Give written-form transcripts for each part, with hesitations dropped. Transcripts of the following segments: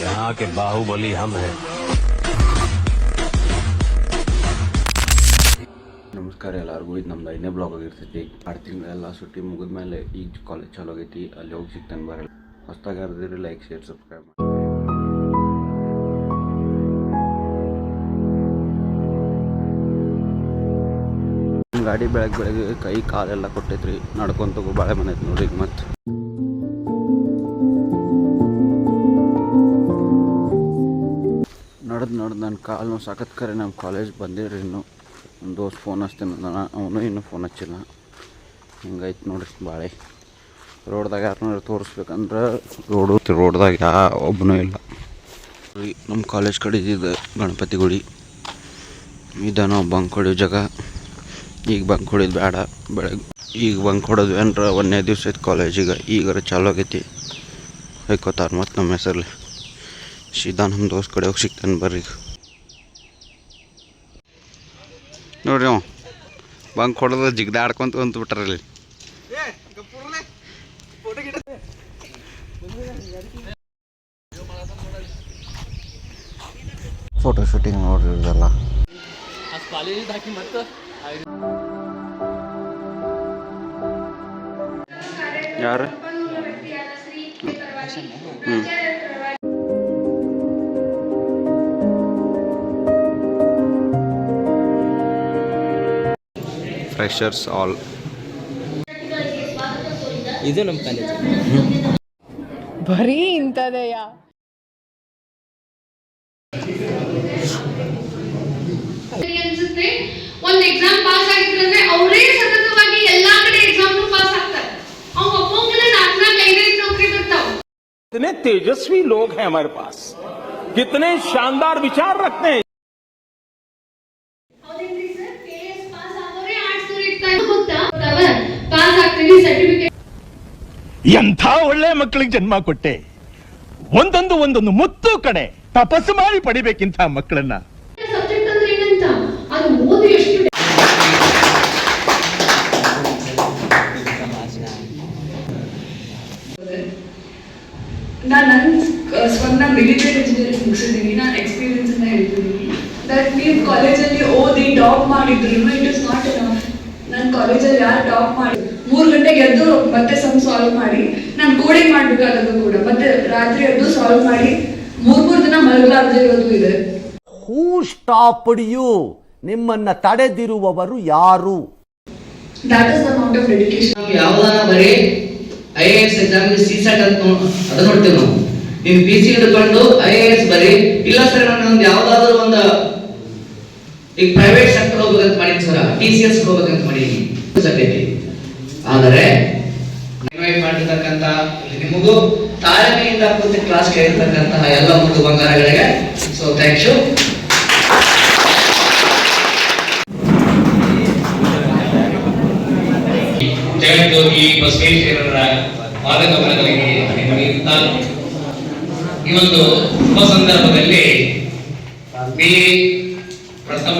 यहाँ के बाहुबली हम हैं। ನಮಸ್ಕಾರ ಎಲ್ಲರಿಗೂ. ಇದು ನಮ್ದು 5ನೇ ಬ್ಲಾಗ್ ಆಗಿರ್ತೈತಿ. 6 ತಿಂಗಳೆಲ್ಲ ಸುಟ್ಟಿ ಮುಗಿದ್ಮೇಲೆ ಈಗ ಕಾಲೇಜ್ ಚಾಲು ಆಗೈತಿ. ಅಲ್ಲಿ ಹೋಗಿ ಸಿಗ್ತಾನೆ ಬರಲ್ಲ. ಹೊಸ್ದಾಗಿ ಯಾರ್ದಿರಿ ಲೈಕ್ ಶೇರ್ ಸಬ್ಸ್ಕ್ರೈಬ್ ಮಾಡಿ. ಗಾಡಿ ಬೆಳಗ್ಗೆ ಕೈ ಕಾಲೆಲ್ಲ ಕೊಟ್ಟೈತ್ರಿ. ನಡ್ಕೊಂತ ಹೋಗೋ ಬಾಳೆ ಮನೆ ಐತಿ ನೋಡ್ರಿ. ಮತ್ತು ನಡೆದು ನನ್ನ ಕಾಲು ಸಾಕತ್ ಕರೆ ನಮ್ಮ ಕಾಲೇಜ್ ಬಂದಿರಿ. ಇನ್ನು ಒಂದು ದೋಸ್ತ್ ಫೋನ್ ಹಚ್ತೀನಿ ಅವನು ಇನ್ನೂ ಫೋನ್ ಹಚ್ಚಿಲ್ಲ. ಹಿಂಗೈತೆ ನೋಡ್ರಿ ಬಾಳೆ. ರೋಡ್ದಾಗ ಯಾರನ್ನಾರು ತೋರಿಸ್ಬೇಕಂದ್ರೆ ರೋಡ್ದಾಗ ಯಾವ ಒಬ್ಬನೂ ಇಲ್ಲ. ನಮ್ಮ ಕಾಲೇಜ್ ಕಡೆ ಇದ್ದಿದ್ದು ಗಣಪತಿ ಗುಡಿ ಇದ. ನಾವು ಬಂಕ್ ಹೊಡಿಯೋ ಜಾಗ. ಈಗ ಬಂಕ್ ಹೊಡಿಯೋದು ಬೇಡ. ಬೆಳಗ್ಗೆ ಈಗ ಬಂಕ್ ಹೊಡೋದು ಏನ್ರ 1ನೇ ದಿವ್ಸ ಐತೆ ಕಾಲೇಜಿಗೆ. ಈಗಾರ ಚಾಲು ಆಗೈತಿ. ಹೊಯ್ಕೋತಾರ ಮತ್ತು ನಮ್ಮ ಹೆಸರಲ್ಲಿ. ಸೀದಾ ನಮ್ಮ ದೋಸ್ತ್ ಕಡೆ ಹೋಗಿ ಸಿಗ್ತಾನೆ ಬರ್ರಿ. ನೋಡ್ರಿ ಅವ ಬಂಕ್ ಹೊಡೆದು ಜಿಗ್ದಾಡ್ಕೊಂತ ಅಂತ ಬಿಟ್ರಲ್ಲಿ. ಫೋಟೋ ಶೂಟಿಂಗ್ ನೋಡ್ರಿ ಇದೆಲ್ಲ. ಯಾರು ಫ್ರೆಷರ್ಸ್ ಆಲ್. ಇದು ನಮ್ಮ ಕಾಲೇಜ್ ಬರೀ ಇಂಥದೆಯ. ಒಂದು ಎಕ್ಸಾಮ್ ಪಾಸ್ ಆಗಿದ್ರೆ ಅವರೇ ಸತತವಾಗಿ ಎಲ್ಲಾ ಕಡೆ ಎಕ್ಸಾಮ್ ಪಾಸ್ ಆಗ್ತಾರೆ. ಅವ್ನು ಒಬ್ಬೊಬ್ಬನೇ 4-5 ನೌಕರಿ ಬರ್ತಾವ. कितने तेजस्वी लोग हैं हमारे पास, कितने शानदार विचार रखते हैं. ಪಾಸ್ ಆಗ್ತೀವಿ ಸರ್ಟಿಫಿಕೇಟ್. ಎಂಥ ಒಳ್ಳೆ ಮಕ್ಕಳಿಗೆ ಜನ್ಮ ಕೊಟ್ಟೆ. ಒಂದೊಂದು ಮುತ್ತು ಕಡೆ ತಪಸ್ಸು ಮಾಡಿ ಪಡಿಬೇಕಿಂತ ಮಕ್ಕಳನ್ನ. ಸಬ್ಜೆಕ್ಟ್ ಅಂದ್ರೆ ಏನಂತ ಅದು ಓದಿ ಎಷ್ಟು ನಾನು ಸ್ವಂತ ಮಿಲಿಟರಿ ಇಂಜಿನಿಯರಿಂಗ್ ಮುಗಿಸಿದ್ದೀನಿ. ನಾನು ಎಕ್ಸ್ಪೀರಿಯನ್ಸ್ ಅನ್ನ ಹೇಳ್ತಿದ್ದೀನಿ. ದಟ್ ನೀವು ಕಾಲೇಜಲ್ಲಿ ಓದಿ ಟಾಪ್ ಮಾಡಿದ್ರು ಇಟ್ ಇಸ್ ನಾಟ್ ಎನಫ್. ನಾನು ಕಾಲೇಜಲ್ಲಿ ಯಾರು ಟಾಪ್ ಮಾಡಿ 3 ಗಂಟೆಗೆ ಎದ್ದು ಮತ್ತೆ ಸಮ್ ಸಾಲ್ವ್ ಮಾಡಿ ನಾನು ಕೋಡಿಂಗ್ ಮಾಡಬೇಕಾದದ್ದು ಕೂಡ ಮತ್ತೆ ರಾತ್ರಿ ಎದ್ದು ಸಾಲ್ವ್ ಮಾಡಿ 3 ದಿನ ಮಲಗಲಾರದೆ ಇರೋದು ಇದೆ. Who stopped you? ನಿಮ್ಮನ್ನ ತಡೆದಿರುವವರು ಯಾರು? That is the amount of dedication. ಯಾವ್ದಾನ ಬರೀ IAS ಎಕ್ಸಾಮ್ CSAT ಅಂತ ಅದು ನೋಡ್ತೀವಿ ನಾವು. ನೀವು PC ಹಿಡ್ಕೊಂಡು IAS ಬರೀ ಇಲ್ಲ ಸರ್ ನಾನು ಒಂದು ಯಾವ್ದಾದ್ರು ಒಂದು ಈಗ ಪ್ರೈವೇಟ್ ಸೆಕ್ಟರ್ ಹೋಗ್ಬೇಕಂತ ಮಾಡಿದ್ವಿ ಸರ್. TCS ಹೋಗ್ಬೇಕಂತ ಮಾಡಿದೀನಿ. ಆದರೆ ಇನ್ವೈಟ್ ಮಾಡಿರ್ತಕ್ಕಂಥ ನಿಮಗೂ ತಾಳ್ಮೆಯಿಂದ ಕೂತು ಕ್ಲಾಸ್ ಕೇಳಿರ್ತಕ್ಕಂತಹ ಎಲ್ಲ ಮುದ್ದು ಬಂಗಾರಗಳಿಗೆ ಸೊ ಥ್ಯಾಂಕ್ ಯು. ಜಗಜ್ಯೋತಿ ಬಸವೇಶ್ವರರ ಪಾದಕಮಲಗಳಿಗೆ ನಡೆಯುತ್ತಾ ಈ ಒಂದು ಶುಭ ಸಂದರ್ಭದಲ್ಲಿ BA ಪ್ರಥಮ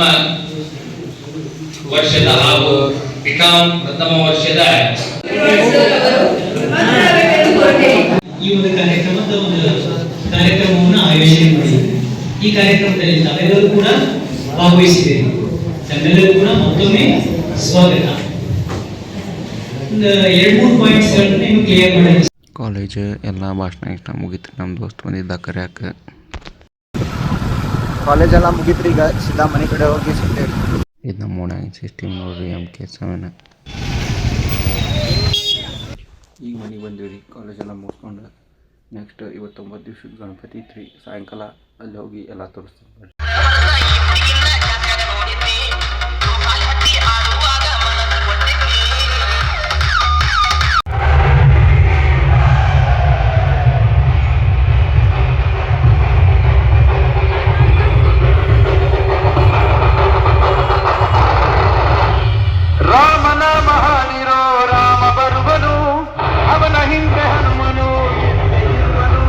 ವರ್ಷದ ಹಾಗೂ BCom ಪ್ರಥಮ ವರ್ಷದ ಈ ಒಂದು ಕಾರ್ಯಕ್ರಮವನ್ನು ಆಯೋಜನೆ ಮಾಡಿದ್ದೀವಿ. ಈ ಕಾರ್ಯಕ್ರಮದಲ್ಲಿ ತಾವೆಲ್ಲರೂ ಕೂಡ ಭಾಗವಹಿಸಿದ್ದೀರಿ. ತಮ್ಮೆಲ್ಲರೂ ಕೂಡ ಮತ್ತೊಮ್ಮೆ ಸ್ವಾಗತ. ಒಂದು 2-3 ಪಾಯಿಂಟ್ಸ್ಗಳನ್ನು ನೀವು ಕ್ಲಿಯರ್ ಮಾಡಿ. ಕಾಲೇಜ್ ಎಲ್ಲ ಭಾಷಣ ಇಷ್ಟ ಮುಗೀತು. ನಮ್ಮ ದೋಸ್ತ್ ಬಂದಿದ್ದ ಕರ್ಯಾಕೆ. ಕಾಲೇಜ್ ಎಲ್ಲ ಮುಗಿದ್ರಿ. ಈಗ ಸೀದಾ ಮನೆ ಕಡೆ ಹೋಗಿ ಸಿಗ್ತೇವೆ. ಇದು ನಮ್ಮ ಓಣಾಗಿ ಸಿಸ್ಟಮ್ ನೋಡ್ರಿ. MK7 ಈಗ ಮನೆಗೆ ಬಂದೀವಿ. ಕಾಲೇಜೆಲ್ಲ ಮುಗಿಸ್ಕೊಂಡು ನೆಕ್ಸ್ಟ್ ಇವತ್ತು 9 ದಿವ್ಸದ ಗಣಪತಿ ಐತ್ರಿ. ಸಾಯಂಕಾಲ ಅಲ್ಲಿ ಹೋಗಿ ಎಲ್ಲ ತೋರಿಸ್ತೀನಿ ಬರ್ರಿ. ರಾಮನ ಮಹಾನಿರೋ ರಾಮ ಬರುವನು, ಅವನ ಹಿಂದೆ ಹನುಮನು ಇರುವನು.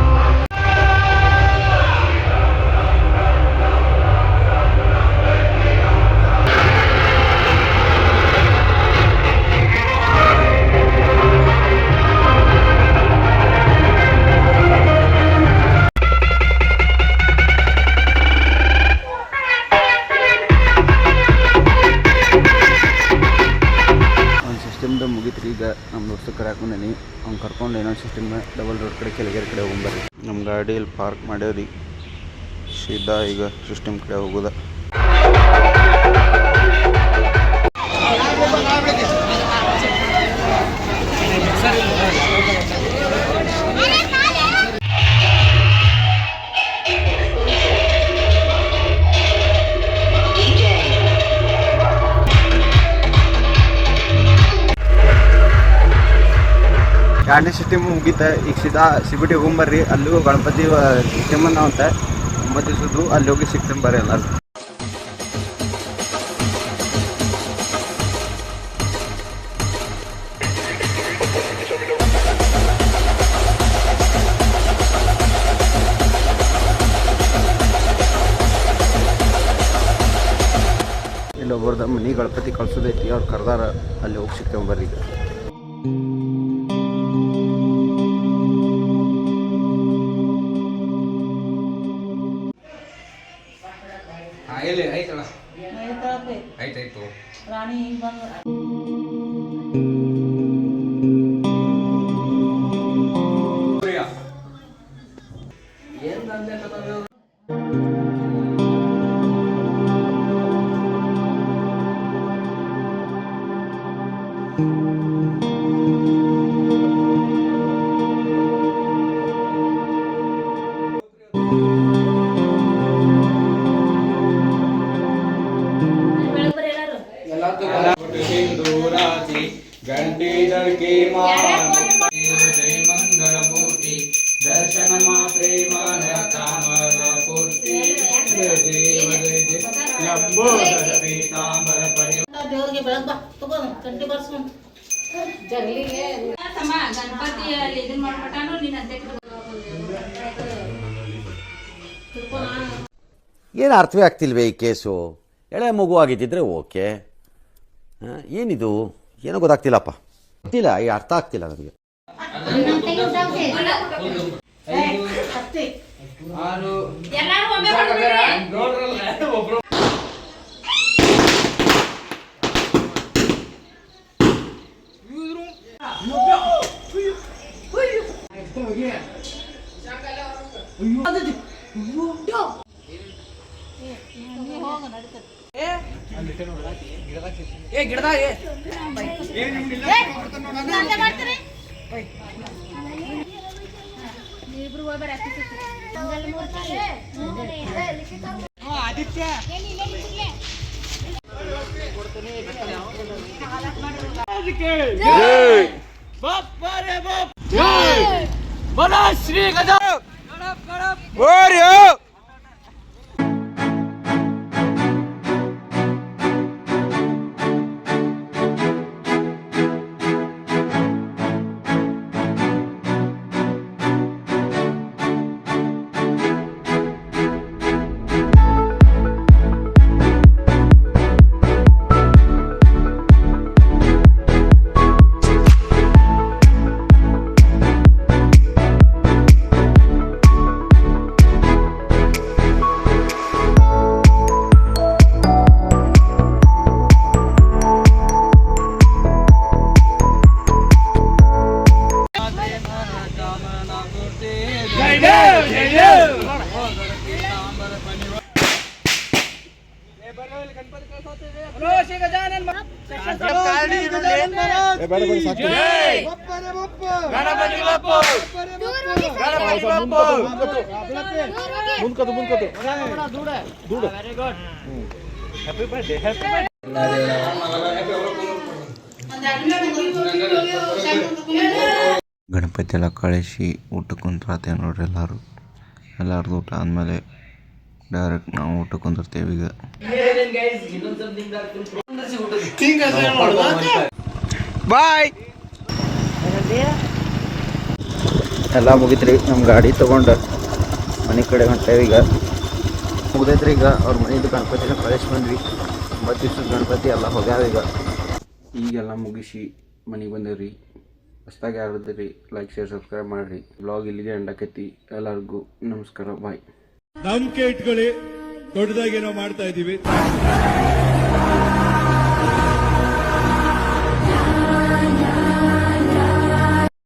ಗಾಂಧಿ ಸಿಸ್ಟಮ್ ಡಬಲ್ ರೋಡ್ ಕಡೆ ಕೆಳಗಡೆ ಕಡೆ ಹೋಗ್ಬರ್ರಿ. ನಮ್ಮ ಗಾಡಿಯಲ್ಲಿ ಪಾರ್ಕ್ ಮಾಡ್ಯಾವ್ರಿ. ಸೀದಾ ಈಗ ಸಿಸ್ಟಮ್ ಕಡೆ ಹೋಗೋದ. ಗಾಂಧಿ ಸಿಸ್ಟಮ್ ಮುಗೀತ. ಈಗ ಸೀದಾ ಸಿಬಿಟಿ ಹೋಗ್ಬರ್ರಿ. ಅಲ್ಲಿಗೂ ಗಣಪತಿ ಸಿಸ್ಟಮ್ ಅಂತ 9 ದಿವಸದ್ದು ಅಲ್ಲಿ ಹೋಗಿ ಸಿಗ್ತೇನೆ ಬರ್ರಿ ಎಲ್ಲರೂ. ಇಲ್ಲೊಬ್ಬರ್ದ ಮನೆ ಗಣಪತಿ ಕಳ್ಸೋದೈತಿ, ಅವ್ರು ಕರ್ದಾರ, ಅಲ್ಲಿ ಹೋಗಿ ಸಿಗ್ತೇವೆ ಬರ್ರಿ. ಈಗ ಆಯ್ತಾಯ್ತು ರಾಣಿ ಬಂದ घंटी धड़के जय मंगल मूर्ति दर्शन मात्रे मन कामल पूर्ति देव लंबोदर पीतांबर परिवार ದೇವರಿಗೆ ಬೆಳಗ್ಗೆ ಬಾ ತಗೋ ಗಂಟೆ ಬರ್ಸ್ಕೊಂಡು ಜಗಲಿಗೆ ತಮ್ಮ ಗಣಪತಿ ಅಲ್ಲಿ ಇದನ್ನ ಮಾಡ್ಬಿಟ್ಟಾನು ನೀನು ಅಧ್ಯಕ್ಷರು ಏನು ಅರ್ಥವೇ ಆಗ್ತಿಲ್ವೇ ಈ ಕೇಸು? ಎಳೆ ಮಗು ಆಗಿದ್ದಿದ್ರೆ ಓಕೆ, ಏನಿದು ಏನೋ ಗೊತ್ತಾಗ್ತಿಲ್ಲಪ್ಪ, ಗೊತ್ತಿಲ್ಲ, ಈ ಅರ್ಥ ಆಗ್ತಿಲ್ಲ ನನಗೆ. ಶ್ರೀ ಗಜ ಗಣಪತಿ ಎಲ್ಲ ಕಳಿಸಿ ಊಟಕ್ಕೆ ಕುಂತ್ರಾತೆ ನೋಡ್ರಿ. ಎಲ್ಲಾರ್ದು ಊಟ ಆದಮೇಲೆ ಡೈರೆಕ್ಟ್ ನಾವು ಊಟಕ್ಕೆ ಕುಂದಿರ್ತೇವೆ. ಈಗ ಬಾಯ್ ಎಲ್ಲ ಮುಗಿತ್ರಿ. ನಮ್ಮ ಗಾಡಿ ತೊಗೊಂಡು ಮನೆ ಕಡೆ ಹೊಂಟೇವೆ. ಈಗ ಮುಗ್ದೈತ್ರಿ. ಈಗ ಅವ್ರ ಮನೆಯದು ಗಣಪತಿನ ಕಳಿಸಿ ಬಂದ್ವಿ. 9 ದಿವ್ಸದ ಗಣಪತಿ ಎಲ್ಲ ಹೋಗ್ಯಾವ. ಈಗೆಲ್ಲ ಮುಗಿಸಿ ಮನೆಗೆ ಬಂದೇವ್ರಿ. ಹೊಸ್ದಾಗಿ ಯಾರಿದ್ರಿ ಲೈಕ್ ಶೇರ್ ಸಬ್ಸ್ಕ್ರೈಬ್ ಮಾಡಿರಿ. ಬ್ಲಾಗ್ ಇಲ್ಲಿಗೆ ಎಂಡಾಕೈತಿ. ಎಲ್ಲರಿಗೂ ನಮಸ್ಕಾರ, ಬಾಯ್. ನಂಬಿಕೆ ಇಟ್ಕೊಳ್ಳಿ, ದೊಡ್ಡದಾಗಿ ಏನೋ ಮಾಡ್ತಾ ಇದೀವಿ.